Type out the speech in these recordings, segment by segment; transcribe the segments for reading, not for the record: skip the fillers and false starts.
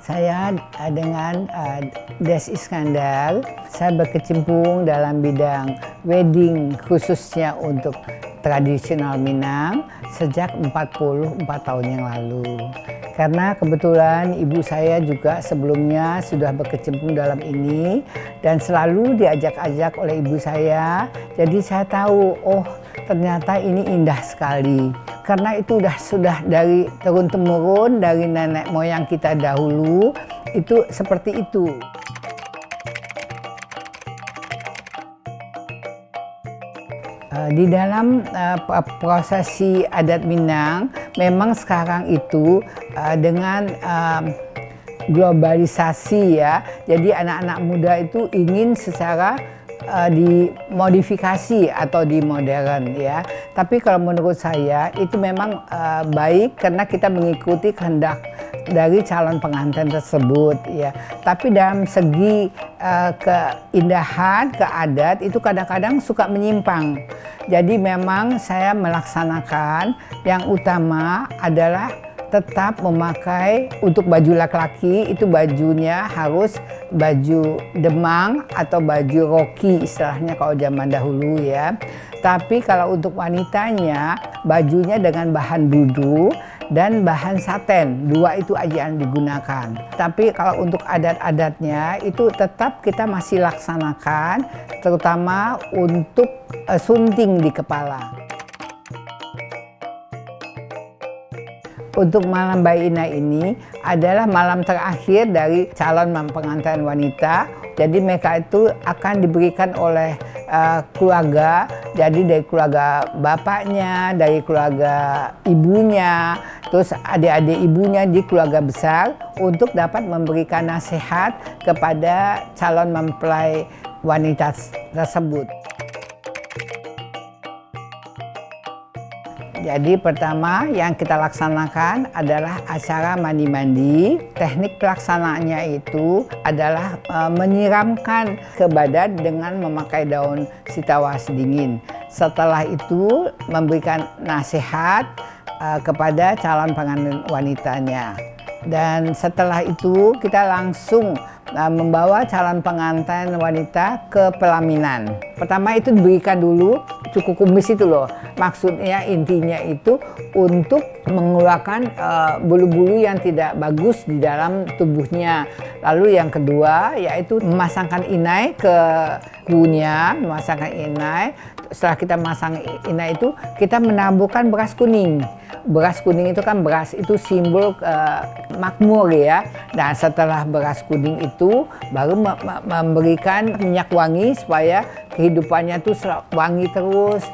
Saya dengan Des Iskandar, saya berkecimpung dalam bidang wedding khususnya untuk tradisional Minang sejak 44 tahun yang lalu. Karena kebetulan ibu saya juga sebelumnya sudah berkecimpung dalam ini dan selalu diajak-ajak oleh ibu saya. Jadi saya tahu, oh ternyata ini indah sekali. Karena itu sudah dari turun-temurun, dari nenek moyang kita dahulu, itu seperti itu. Di dalam prosesi adat Minang, memang sekarang itu dengan globalisasi ya, jadi anak-anak muda itu ingin secara dimodifikasi atau dimodern ya. Tapi kalau menurut saya itu memang baik karena kita mengikuti kehendak dari calon pengantin tersebut ya. Tapi dalam segi keindahan, keadat itu kadang-kadang suka menyimpang. Jadi memang saya melaksanakan yang utama adalah tetap memakai untuk baju laki-laki itu bajunya harus baju demang atau baju roki istilahnya kalau zaman dahulu ya. Tapi kalau untuk wanitanya bajunya dengan bahan dudu dan bahan saten, dua itu aja yang digunakan. Tapi kalau untuk adat-adatnya itu tetap kita masih laksanakan, terutama untuk sunting di kepala. Untuk malam Baina ini adalah malam terakhir dari calon pengantin wanita. Jadi mereka itu akan diberikan oleh keluarga, jadi dari keluarga bapaknya, dari keluarga ibunya, terus adik-adik ibunya di keluarga besar untuk dapat memberikan nasihat kepada calon mempelai wanita tersebut. Jadi pertama yang kita laksanakan adalah acara mandi-mandi. Teknik pelaksanaannya itu adalah menyiramkan ke badan dengan memakai daun sitawas dingin. Setelah itu memberikan nasihat kepada calon pengantin wanitanya. Dan setelah itu kita langsung membawa calon pengantin wanita ke pelaminan. Pertama itu diberikan dulu cukur kumis itu loh. Maksudnya intinya itu untuk mengeluarkan bulu-bulu yang tidak bagus di dalam tubuhnya. Lalu yang kedua yaitu memasangkan inai ke kukunya, memasangkan inai. Setelah kita masang inai itu kita menaburkan beras kuning. Beras kuning itu kan beras itu simbol makmur ya. Nah setelah beras kuning itu baru memberikan minyak wangi supaya kehidupannya tuh wangi terus,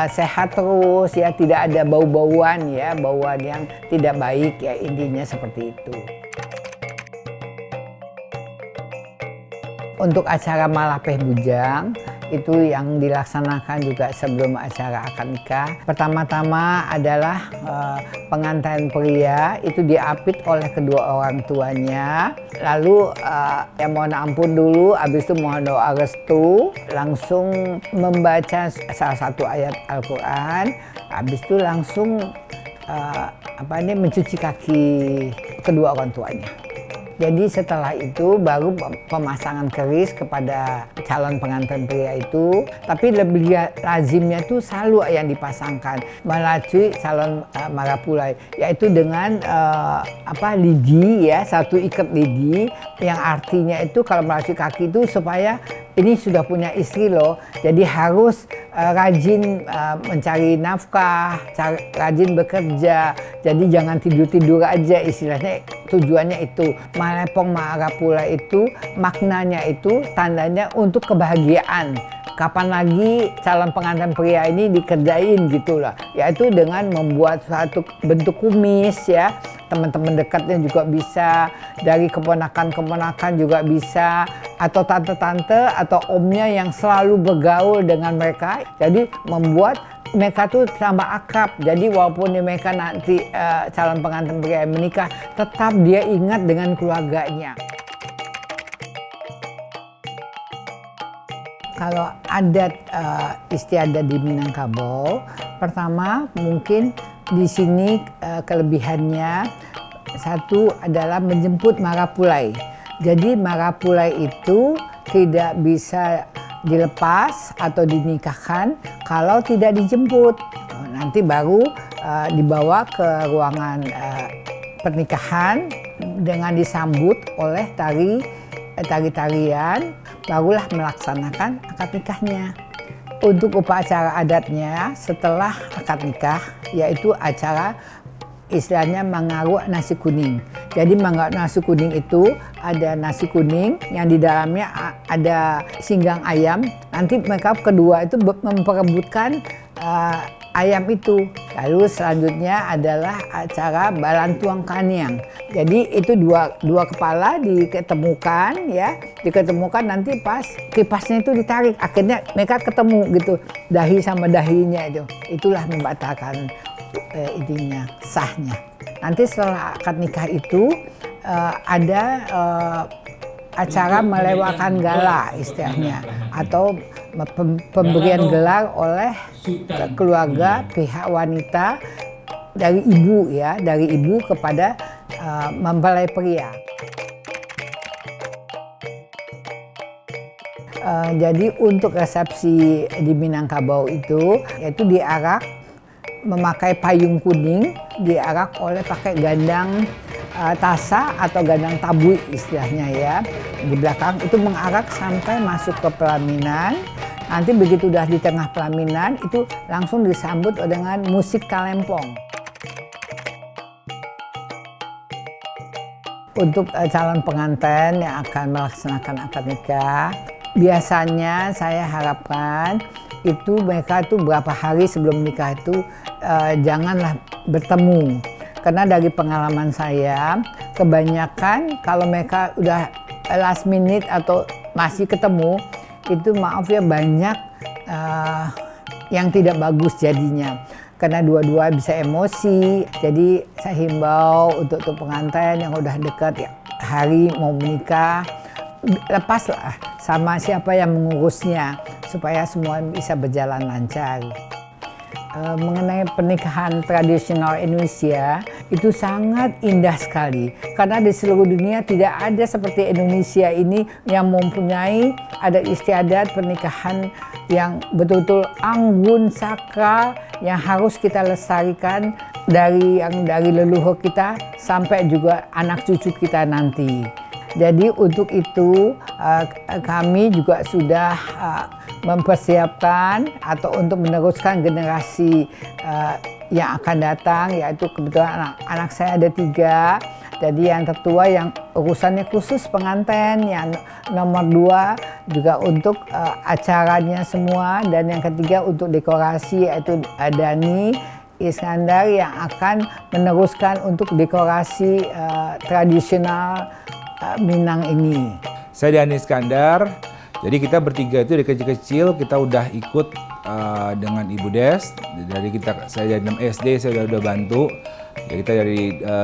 sehat terus ya, tidak ada bau-bauan ya, bauan yang tidak baik ya, intinya seperti itu. Untuk acara Malapeh Bujang itu yang dilaksanakan juga sebelum acara akad nikah. Pertama-tama adalah pengantin pria itu diapit oleh kedua orang tuanya. Lalu ya mohon ampun dulu, habis itu mohon doa restu, langsung membaca salah satu ayat Al-Quran, habis itu langsung mencuci kaki kedua orang tuanya. Jadi setelah itu baru pemasangan keris kepada calon pengantin pria itu. Tapi lebih lazimnya tuh selalu yang dipasangkan melalui calon marapulai, yaitu dengan lidi ya, satu ikat lidi yang artinya itu kalau melalui kaki itu supaya ini sudah punya istri loh, jadi harus rajin mencari nafkah, rajin bekerja, jadi jangan tidur-tidur aja istilahnya, tujuannya itu. Malepong Marapula itu maknanya itu tandanya untuk kebahagiaan. Kapan lagi calon pengantin pria ini dikerjain gitu lah, yaitu dengan membuat suatu bentuk kumis ya, teman-teman dekatnya juga bisa, dari keponakan-keponakan juga bisa, atau tante-tante atau omnya yang selalu bergaul dengan mereka, jadi membuat mereka tuh tambah akrab. Jadi walaupun mereka nanti calon pengantin pria menikah, tetap dia ingat dengan keluarganya. Kalau adat istiadat di Minangkabau, pertama mungkin di sini kelebihannya Satu adalah menjemput marapulai. Jadi marapulai itu tidak bisa dilepas atau dinikahkan kalau tidak dijemput. Nanti baru dibawa ke ruangan pernikahan dengan disambut oleh tari-tarian, barulah melaksanakan akad nikahnya. Untuk upacara adatnya setelah akad nikah, yaitu acara istilahnya mengaruk nasi kuning. Jadi mengaruk nasi kuning itu ada nasi kuning yang di dalamnya ada singgang ayam. Nanti mereka kedua itu memperebutkan ayam itu. Lalu selanjutnya adalah acara balantuang kaniang. Jadi itu dua kepala diketemukan ya, diketemukan nanti pas kipasnya itu ditarik, akhirnya mereka ketemu gitu, dahi sama dahinya itu. Itulah membatalkan sahnya. Nanti setelah akad nikah itu ada acara melewakan gala istilahnya, atau pemberian gelar oleh keluarga pihak wanita dari ibu ya, dari ibu kepada mempelai pria. Jadi untuk resepsi di Minangkabau itu yaitu diarak memakai payung kuning, diarak oleh pakai gandang tasa atau gandang tabui istilahnya ya. Di belakang itu mengarak sampai masuk ke pelaminan. Nanti begitu udah di tengah pelaminan itu langsung disambut dengan musik talempong. Untuk calon pengantin yang akan melaksanakan akad nikah, biasanya saya harapkan itu mereka tuh berapa hari sebelum nikah itu janganlah bertemu. Karena dari pengalaman saya, kebanyakan kalau mereka udah last minute atau masih ketemu, itu maaf ya banyak yang tidak bagus jadinya. Karena dua-dua bisa emosi, jadi saya himbau untuk pengantin yang udah dekat ya, hari mau menikah, lepaslah sama siapa yang mengurusnya supaya semua bisa berjalan lancar. Mengenai pernikahan tradisional Indonesia itu sangat indah sekali karena di seluruh dunia tidak ada seperti Indonesia ini yang mempunyai adat istiadat pernikahan yang betul-betul anggun sakral yang harus kita lestarikan dari leluhur kita sampai juga anak cucu kita nanti. Jadi untuk itu kami juga sudah mempersiapkan atau untuk meneruskan generasi yang akan datang, yaitu kebetulan anak saya ada 3. Jadi yang tertua yang urusannya khusus pengantin, yang nomor 2 juga untuk acaranya semua, dan yang ketiga untuk dekorasi yaitu Dani Iskandar yang akan meneruskan untuk dekorasi tradisional Minang ini. Saya Dani Iskandar. Jadi kita bertiga itu dari kecil-kecil kita udah ikut dengan Ibu Des. Saya dari 6 SD saya udah bantu. Ya, kita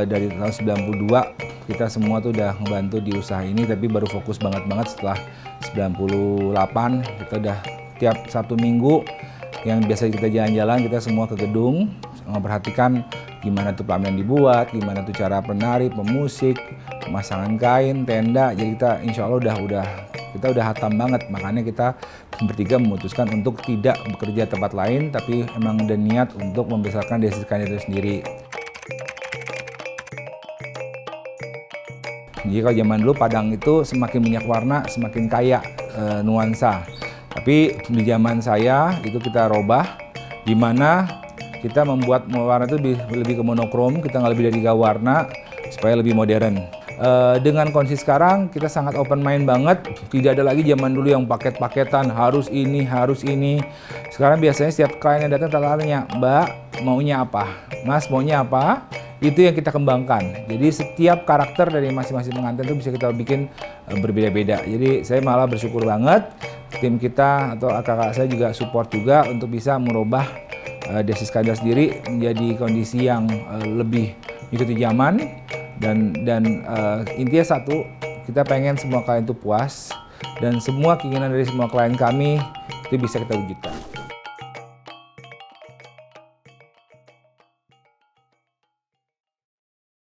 dari tahun 92 kita semua tuh udah ngebantu di usaha ini, tapi baru fokus banget setelah 98. Kita udah tiap Sabtu Minggu yang biasa kita jalan-jalan, kita semua ke gedung memperhatikan gimana tuh pelaminan dibuat, gimana tuh cara penari, pemusik, pemasangan kain, tenda. Jadi kita insya Allah kita udah hatam banget. Makanya kita bertiga memutuskan untuk tidak bekerja tempat lain, tapi emang ada niat untuk membesarkan Desi Iskandar itu sendiri. Jadi kalau zaman dulu Padang itu semakin banyak warna, semakin kaya nuansa. Tapi di zaman saya itu kita robah, di mana kita membuat warna itu lebih ke monokrom, kita nggak lebih dari 3 warna supaya lebih modern. Dengan kondisi sekarang kita sangat open mind banget, tidak ada lagi zaman dulu yang paket-paketan harus ini. Sekarang biasanya setiap klien yang datang tanya, Mbak maunya apa, Mas maunya apa, itu yang kita kembangkan. Jadi setiap karakter dari masing-masing pengantin itu bisa kita bikin berbeda-beda. Jadi saya malah bersyukur banget tim kita atau kakak saya juga support juga untuk bisa merubah Desi Iskandar sendiri menjadi kondisi yang lebih mengikuti zaman dan intinya satu, kita pengen semua klien itu puas dan semua keinginan dari semua klien kami itu bisa kita wujudkan.